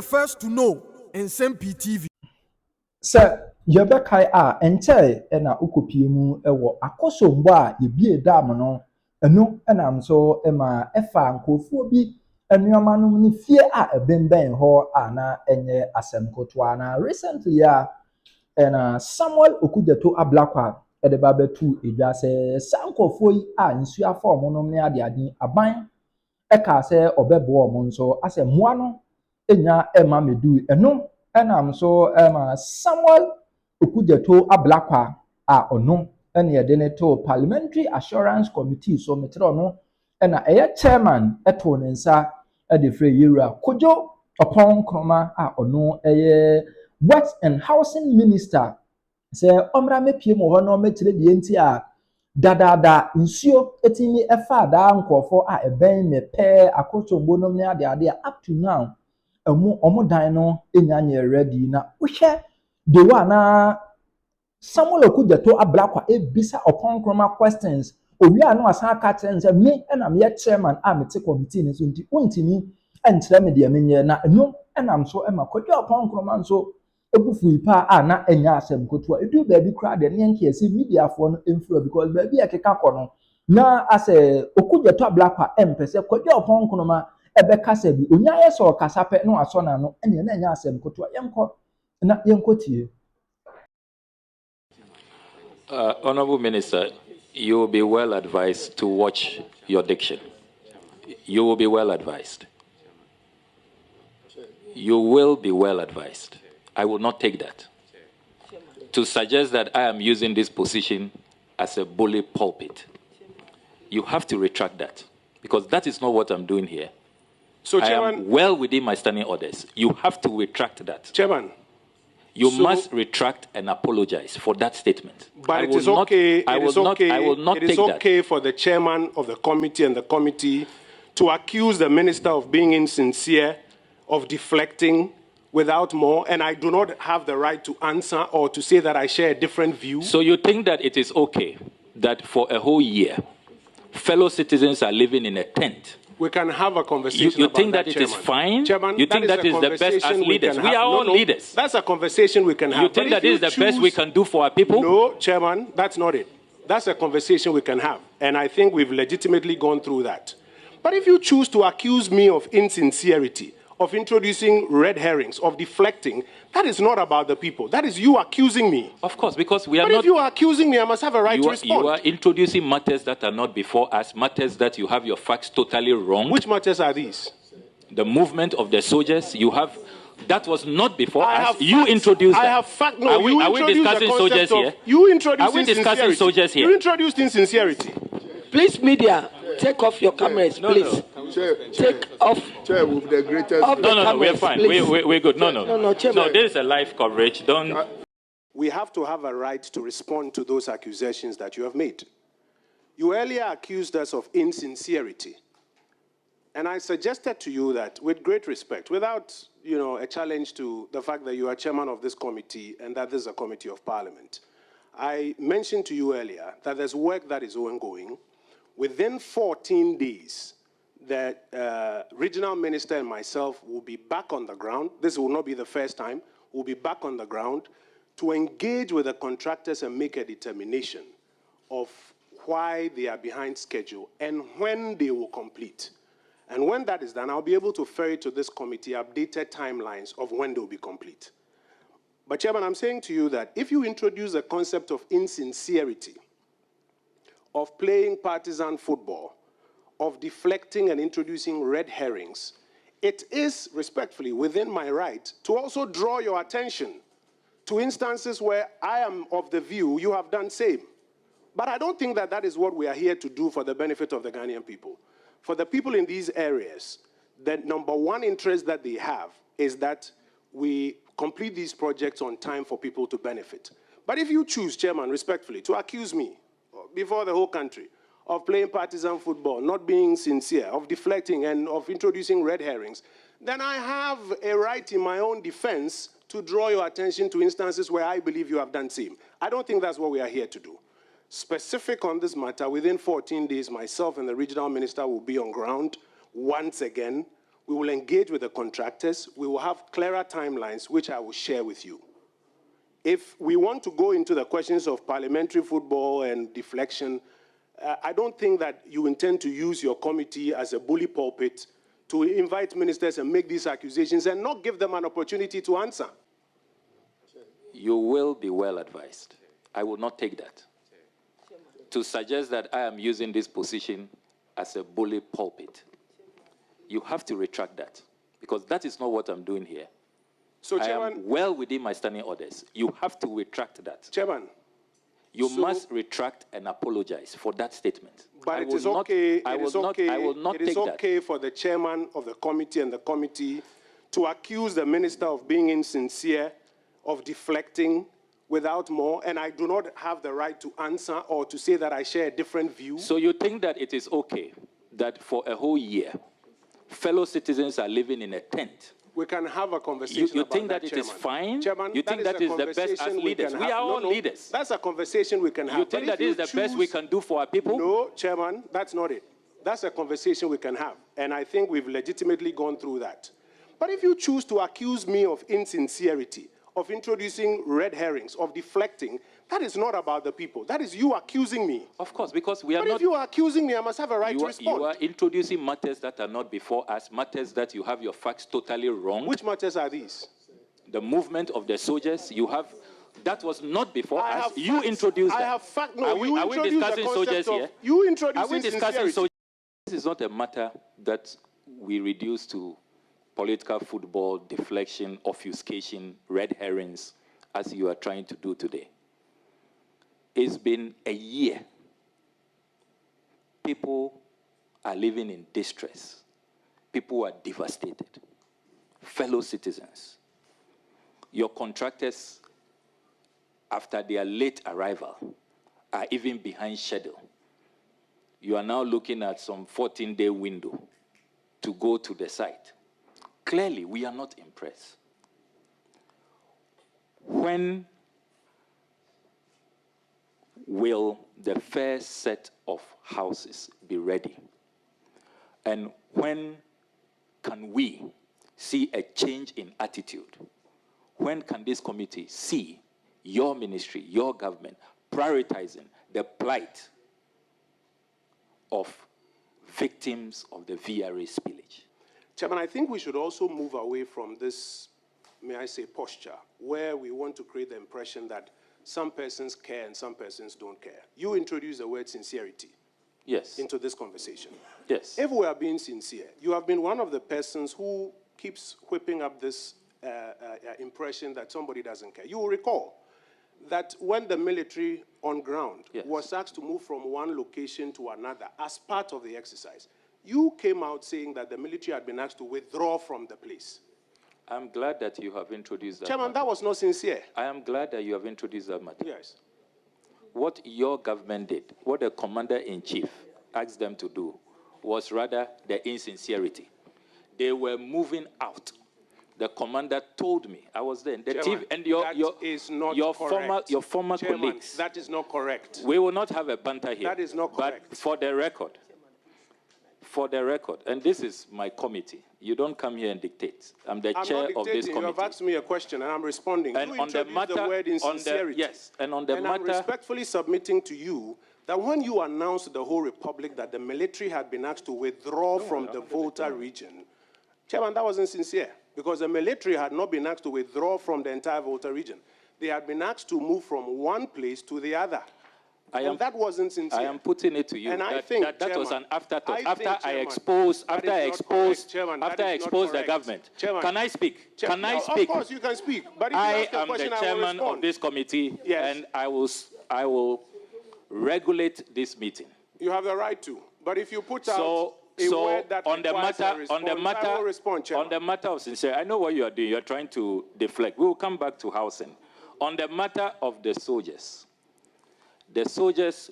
the first to know Nsem-Pii TV. Sir, Yabekai ente ena ukopie ewo akosombo a yebie dam no eno enam so ema efa nkofuo bi enuama no ni fie a ebenben ho na enye asemkotoa na recently ena Samuel Okudzeto ablakwa edeba betu edwa se sankofuo yi nsu afom no ne ade aban eka se obebo omo nso ase moa no enya ema medu eno enam so Samuel Okudzeto ablakwa ono ene yede ne to Parliamentary Assurance Committee so metro no ena eye chairman eto ne nsa de free yira kojo Oppong Nkrumah ono eye Works and Housing Minister se omra mepie mo ho no metire de enti dadada nsuo etimi efa da nkofo eben mepe akosombo no ne ade up to now omo dan no enyanye ready na wohwe de wa na Samuel Okudzeto ablakwa ebisa Oppong Nkrumah questions owi anu asan ka trense me na me chairman mete committee ni so nti ontimi enkyere me de menye na eno enam so makodwa Oppong Nkrumah nso ebufu ipa na enya asem kotoa edu ba bi kra de ne nke ese media fo no emfura because ba bi ekeka kono na ase Okudzeto ablakwa empese kodwa Oppong Nkrumah ebeka se bi onya yeso kasa pe no aso na no ene na enya asem kotoa yenko na yenkotie. Honorable Minister, you will be well advised to watch your diction. You will be well advised. You will be well advised. I will not take that. To suggest that I am using this position as a bully pulpit, you have to retract that, because that is not what I'm doing here. So, Chairman, I am well within my standing orders. You have to retract that. Chairman, you must retract and apologize for that statement. But it is okay. I will not take that. It is okay for the chairman of the committee and the committee to accuse the minister of being insincere, of deflecting without more, and I do not have the right to answer or to say that I share a different view. So you think that it is okay that for a whole year, fellow citizens are living in a tent? We can have a conversation you about think that it is fine? Chairman, you think that is the best as leaders? We are all leaders. That's a conversation we can have. You think that is the best we can do for our people? No, Chairman, that's not it. That's a conversation we can have. And I think we've legitimately gone through that. But if you choose to accuse me of insincerity, of introducing red herrings, of deflecting, that is not about the people. That is you accusing me. Of course, because we are not... But if you are accusing me, I must have a right to respond. You are introducing matters that are not before us, matters that you have your facts totally wrong. Which matters are these? The movement of the soldiers, you have... That was not before us. You introduced that. I have fact. No, are we discussing soldiers here? You introduced Are we discussing soldiers here? You introduced insincerity. Please, media, take off your cameras, please. Chair, take off. Chair, with the greatest... No, we're fine. We're good. No, Chairman. No, this is a live coverage. Don't... We have to have a right to respond to those accusations that you have made. You earlier accused us of insincerity. And I suggested to you that, with great respect, without, a challenge to the fact that you are chairman of this committee and that this is a committee of parliament, I mentioned to you earlier that there's work that is ongoing. Within 14 days, the regional minister and myself will be back on the ground. This will not be the first time. We'll be back on the ground to engage with the contractors and make a determination of why they are behind schedule and when they will complete. And when that is done, I'll be able to ferry to this committee updated timelines of when they will be complete. But, Chairman, I'm saying to you that if you introduce the concept of insincerity, of playing partisan football, of deflecting and introducing red herrings, it is, respectfully, within my right to also draw your attention to instances where I am of the view you have done same. But I don't think that that is what we are here to do for the benefit of the Ghanaian people. For the people in these areas, the number one interest that they have is that we complete these projects on time for people to benefit. But if you choose, Chairman, respectfully, to accuse me before the whole country of playing partisan football, not being sincere, of deflecting and of introducing red herrings, then I have a right in my own defense to draw your attention to instances where I believe you have done same. I don't think that's what we are here to do. Specific on this matter, within 14 days, myself and the regional minister will be on ground once again We will engage with the contractors. We will have clearer timelines, which I will share with you. If we want to go into the questions of parliamentary football and deflection, I don't think that you intend to use your committee as a bully pulpit to invite ministers and make these accusations and not give them an opportunity to answer. You will be well advised. I will not take that. To suggest that I am using this position as a bully pulpit, you have to retract that, because that is not what I'm doing here. So, I Chairman, am well within my standing orders. You have to retract that. Chairman, You must retract and apologize for that statement. but it is okay. I will not it is take that. okay for the chairman of the committee and the committee to accuse the minister of being insincere, of deflecting without more, and I do not have the right to answer or to say that I share a different view. So you think that it is okay that for a whole year, fellow citizens are living in a tent? We can have a conversation You about think that it Chairman. is fine? Chairman, You think that is the best as conversation leaders? can We have. are all No, leaders. That's a conversation we can have. You think But that if is the best we can do for our people? No, Chairman, that's not it. That's a conversation we can have. And I think we've legitimately gone through that. But if you choose to accuse me of insincerity, of introducing red herrings, of deflecting, that is not about the people. That is you accusing me. Of course, because we are But not... if you are accusing me, I must have a right to You respond. are introducing matters that are not before us, matters that you have your facts totally wrong. Which matters are these? The movement of the soldiers, you have... That was not before I us. have You facts. introduced I that. have fact. No, Are we you introduced discussing the concept soldiers of, here? You introduced Are we discussing insincerity. soldiers? This is not a matter that we reduce to political football, deflection, obfuscation, red herrings, as you are trying to do today. It's been a year. People are living in distress. People are devastated. Fellow citizens. Your contractors, after their late arrival, are even behind schedule. You are now looking at some 14-day window to go to the site. Clearly, we are not impressed. When will the first set of houses be ready? And when can we see a change in attitude? When can this committee see your ministry, your government, prioritizing the plight of victims of the VRA spillage? Chairman, I think we should also move away from this, may I say, posture, where we want to create the impression that some persons care and some persons don't care. You introduced the word sincerity into this conversation. Yes. If we are being sincere, you have been one of the persons who keeps whipping up this impression that somebody doesn't care. You will recall that when the military on ground was asked to move from one location to another as part of the exercise, you came out saying that the military had been asked to withdraw from the place. I'm glad that you have introduced that. Chairman, that was not sincere. I am glad that you have introduced that matter. Yes. What your government did, what the commander-in-chief asked them to do, was rather the insincerity. They were moving out. The commander told me, I was there, the Chairman, TV, and your former Chairman, colleagues. that is not correct. We will not have a banter here. That is not correct. But for the record, and this is my committee. You don't come here and dictate. I'm the chair of this committee. You have asked me a question, and I'm responding. And you on the matter, the word insincerity. I'm respectfully submitting to you that when you announced the whole republic that the military had been asked to withdraw from the Volta region, Chairman, that wasn't sincere, because the military had not been asked to withdraw from the entire Volta region. They had been asked to move from one place to the other. And that wasn't sincere. I am putting it to you. And that, think, that was an afterthought. After I exposed the government. Chairman, can I speak? Can I speak? Of course you can speak. But if I you ask a am question, the chairman of this committee, and I will regulate this meeting. You have the right to. But if you put out a word that on the matter, I will respond, Chairman. on the matter of sincerity, I know what you are doing. You are trying to deflect. We will come back to housing. On the matter of the soldiers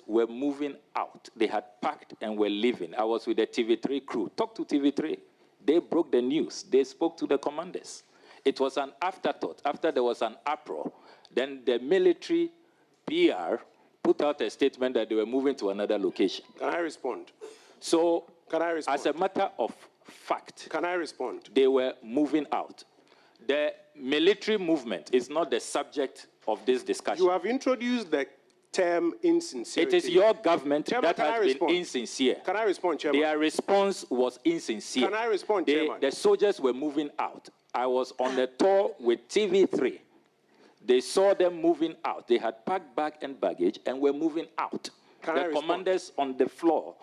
were moving out. They had packed and were leaving. I was with the TV3 crew. Talk to TV3. They broke the news. They spoke to the commanders. It was an afterthought. After there was an uproar, then the military PR put out a statement that they were moving to another location. Can I respond? So, Can I respond? as a matter of fact. Can I respond? They were moving out. The military movement is not the subject of this discussion. You have introduced the term insincerity. It is your government Chairman, that has been insincere. Can I respond, Chairman? Their response was insincere. Can I respond, Chairman? The soldiers were moving out. I was on the tour with TV3. They saw them moving out. They had packed bag and baggage and were moving out. The commanders on the floor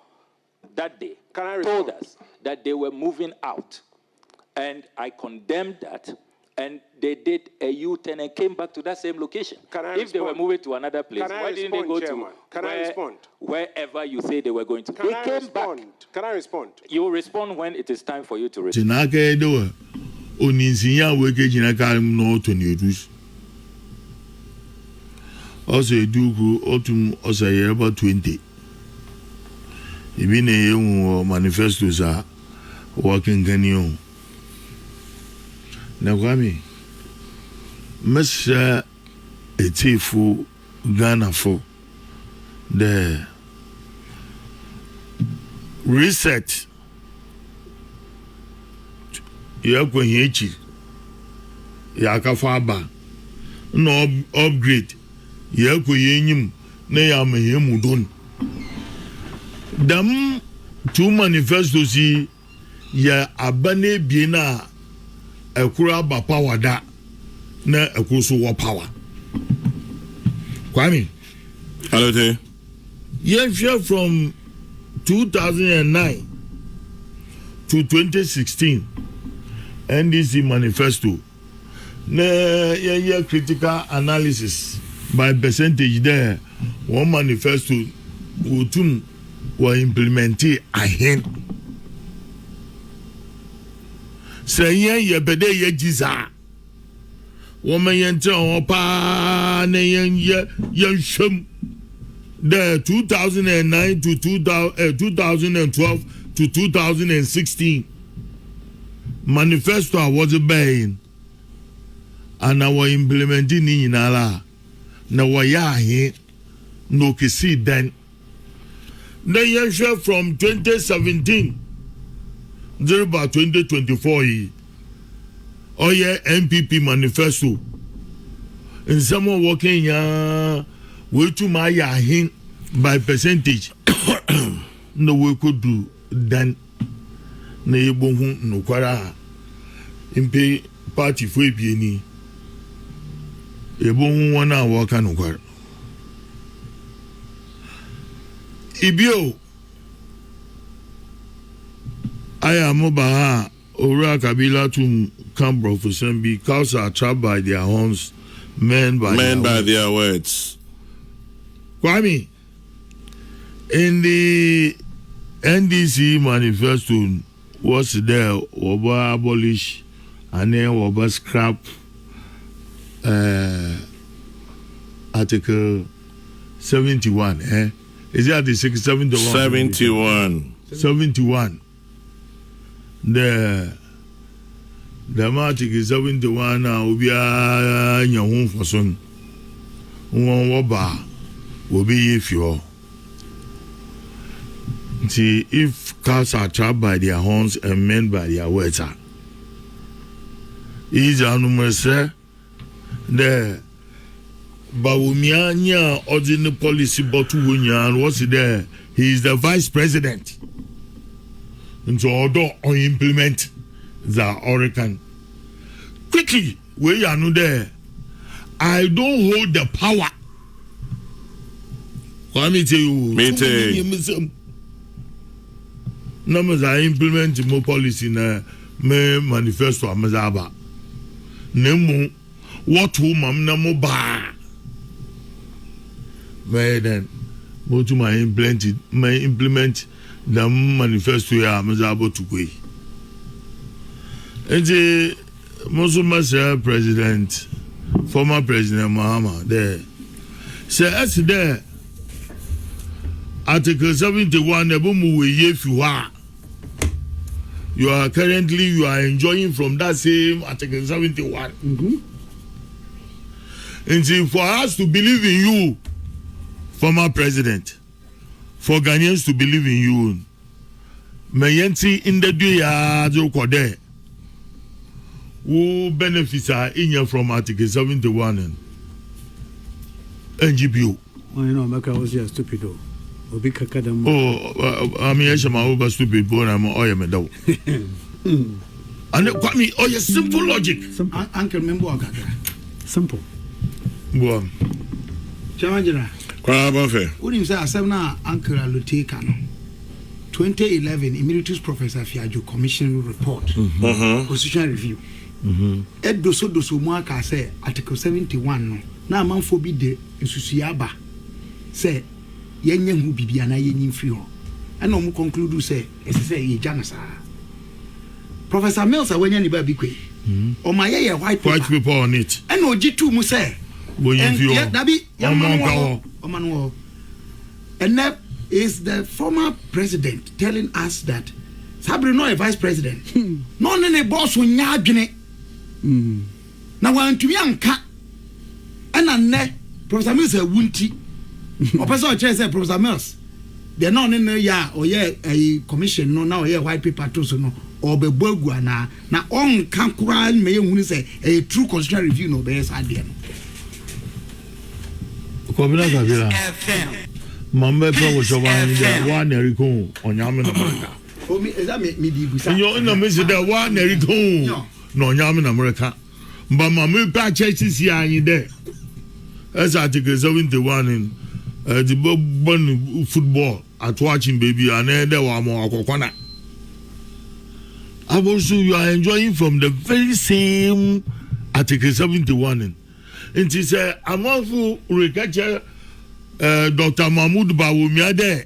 that day told us that they were moving out. And I condemned that. And they did a U-turn and came back to that same location. If they were moving to another place, why didn't they go to wherever you say they were going to? They came back. Can I respond? You will respond when it is time for you to respond. Also, do autumn also about 20. Even a manifestos are working canyon. Now, Kwame, Mr. Etifu Ghana for the reset. Yakwinchi Yakafaba no upgrade. Yakwinyim na yamehemudon. Dam two manifestos ya abane biena ekura ba power da na ekuso wo power. Kwame. Hello there. Yes, from 2009 to 2016 NDC manifesto na critical analysis by percentage there one manifesto wotum were implemented ahen say ye bede ye jiza woman yente on pa na ye shum the 2009 to 2012 to 2016 manifesto was baying and our implementing in ala na wayahe no kisi then from 2017 there about 2024 oh yeah MPP manifesto and someone working way to my yahin by percentage no we could do then na yebo hu no kwara impe party fo ebieni yebo hu wona waka no kwara ibio aya moba ora kabila to camp for Nsem-Pii cows are trapped by their horns men by their words. Kwame, in the NDC manifesto was there over abolish and then over scrap article 71 is that the 71 the article 71 now be a nyahun for son won woba will be if you see if cows are trapped by their horns and men by their words is a numerous the Bawumianya ordinary policy Botuwunya what's there he is the vice president and so although on implement the Oregon quickly we are not there I don't hold the power. Let me tell you. Numbers I implement more policy na me manifesto amazaba. Nemu what who mam na mo ba. Then go to my implement the manifesto ya amazaba to go. And the Muslim president, former president Mahama there. Say as there. Article 71 you are currently enjoying from that same Article 71. And so for us to believe in you, former president, for Ghanaians to believe in you, Mayenti in the day do kode. Who benefits are in from Article 71 and NGPO. Oh, you know, Maka was just stupid. Obi kakadam. Oh, I mean, I'm over stupid, but I'm all I'm a and it got me, oh, yes, simple logic. Simple. Uncle Membo Gaga. Simple. Well, Chamajira. Krabafe. What do you say? I said, now, Uncle Alutekano. 2011, Emeritus Professor Fiajo Commission Report. Constitutional Review. Ed doso mwaka say Article 71 no. Na man forbid the Susiaba. Say, yenye hu bibia na yenye free ho. And no mu conclude say, say ye janasa. Professor Mills a wenya ni ba bikwe. O ma ye white paper on it. And no G2 mu say. Dabi Omano. And that is the former president telling us that Sabri no a vice president. No any boss wo nya adwene. Na wantumi anka. And anne Professor Mills a wunti. Professor Che say Professor Mills. They no ya or a commission no now here white paper to so no or be bogu na on kan kura me hunu say a true constitutional review no be sad there no. Kobina kabila. Mambe pe wo so one eriko onyame na America. O mi eza me di busa. Yo na me say that one eriko no onyame na America. But mama pa churches here anyi there. As Article 71 in the bon football at watching baby and there were more akokwana. Also you are enjoying from the very same Article 71 in. It is a amount recapture Dr. Mahmoud Bawumia there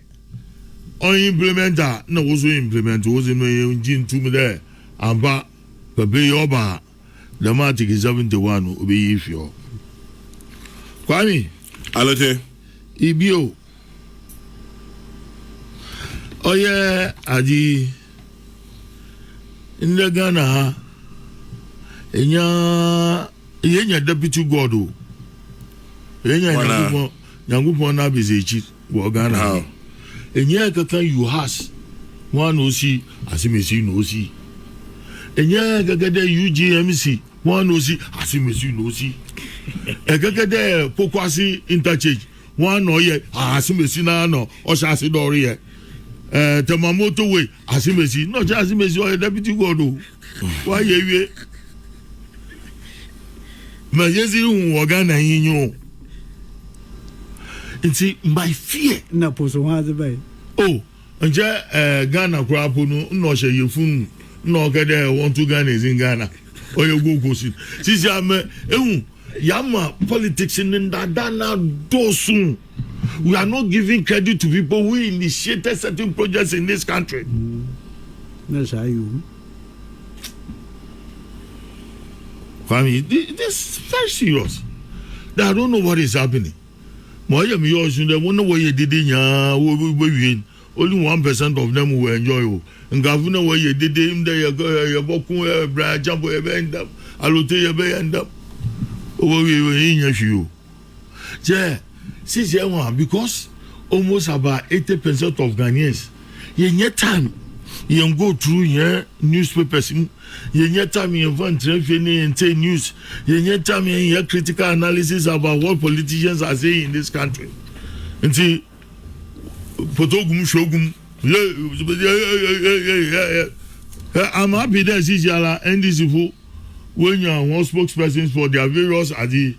on implementer no was implement was in gene to me there and ba baby oba the Article 71 will be if you Kwame Alote Ibio oh yeah Adi in the Ghana yenya deputy god o yenya nyangupo na bezechi wo Ghana enya kaka you has one osi asimesi no osi enya gagade UGMC one osi asimesi no osi egagade pokwasi interchange one oye asimesi na no o sha se do re temamoto way asimesi no ja asimesi o deputy god o wa ye wie ma yezi hu Ghana yinyo nti my fear na poso wa ze bai oh nje Ghana krapo no hye yefun no kede want to Ghana is in Ghana oye go si sisi ame ehu yama politics in that na dosun we are not giving credit to people who initiated certain projects in this country that's how you family this is very serious that I don't know what is happening moya mi yo sun dem no way dede nya wo wi only 1% of them will enjoy o ngafu na way dede im dey ye bokun bra jambo ye be end up alote ye be end up o we nya hwi o je since ye one because almost about 80% of Ghanaians ye nye time you go through here newspapers you need time you want to news you need time you hear critical analysis about what politicians are saying in this country nti potogum shogum I'm happy that Zijala and this when you are one spokespersons for their various at the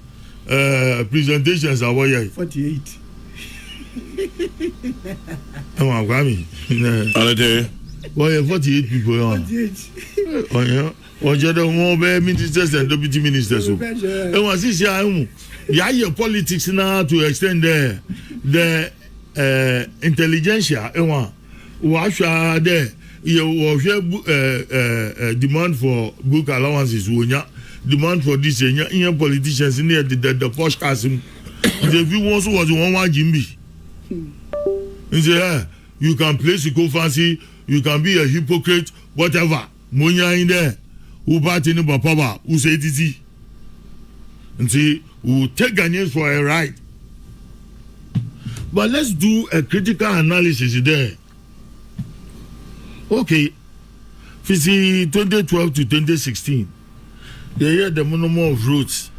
presentations are why 48 I'm Grammy Alote well, 48 people on. Oh, yeah. Or just more ministers and deputy ministers. And was this year, yeah, politics now to extend the intelligentsia. And what are there? You demand for book allowances. Demand for this in politicians in the posh casting. The view was one Jimmy. You can place a fancy. You can be a hypocrite, whatever. Munya in there, who bat in the papa, who say it is. And see, we will take Ghanaians for a ride. But let's do a critical analysis there. Okay. Fisi 2012 to 2016. They had the minimum of roads.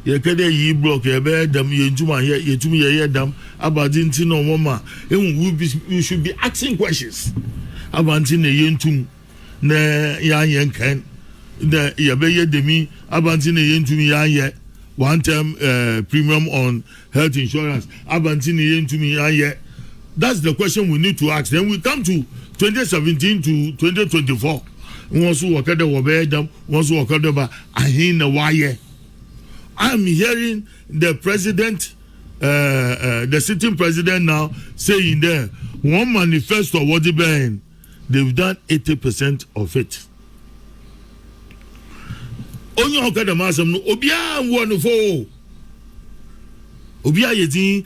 You can ye block a bed, them ye to my ye to me a dam about no mama. You should be asking questions about in a yen to ne yan can. The Yabe demi about in a yen to me yan one term premium on health insurance. About in a yen to me yan. That's the question we need to ask. Then we come to 2017 to 2024. Once we work at the Wabedam, once we work at the Ahina Waye. I'm hearing the president, the sitting president now saying there, one manifesto what the been, they've done 80% of it. Only how can the master know? Obia one of all. Obia yeti